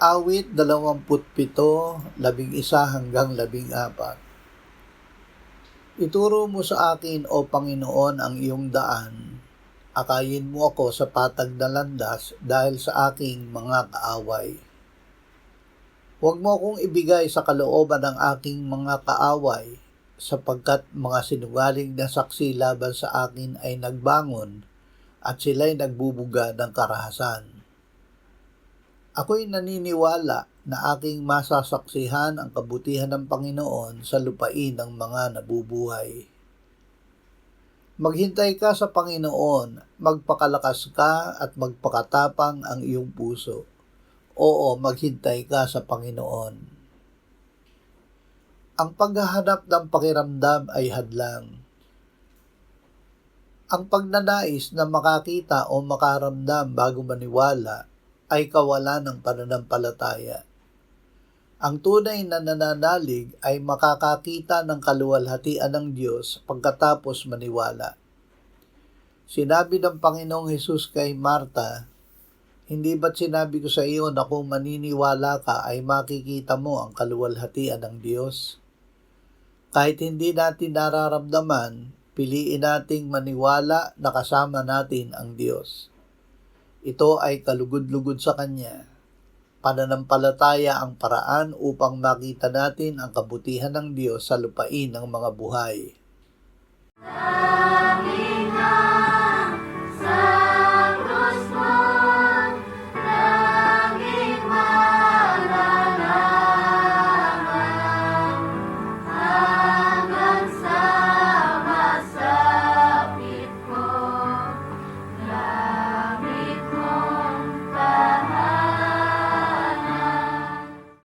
Awit 27:11-14. Ituro mo sa akin, O Panginoon, ang iyong daan. Akayin mo ako sa patag na landas dahil sa aking mga kaaway. Huwag mo akong ibigay sa kalooban ng aking mga kaaway, sapagkat mga sinungaling na saksi laban sa akin ay nagbangon at sila'y nagbubuga ng karahasan. Ako'y naniniwala na aking masasaksihan ang kabutihan ng Panginoon sa lupain ng mga nabubuhay. Maghintay ka sa Panginoon, magpakalakas ka at magpakatapang ang iyong puso. Oo, maghintay ka sa Panginoon. Ang paghahanap ng pakiramdam ay hadlang. Ang pagnanais na makakita o makaramdam bago maniwala ay kawalan ng pananampalataya. Ang tunay na nananalig ay makakakita ng kaluwalhatian ng Diyos pagkatapos maniwala. Sinabi ng Panginoong Hesus kay Marta, "Hindi ba't sinabi ko sa iyo na kung maniniwala ka ay makikita mo ang kaluwalhatian ng Diyos?" Kahit hindi natin nararamdaman, piliin nating maniwala na kasama natin ang Diyos. Ito ay kalugod-lugod sa Kanya. Pananampalataya ang paraan upang makita natin ang kabutihan ng Diyos sa lupain ng mga buhay.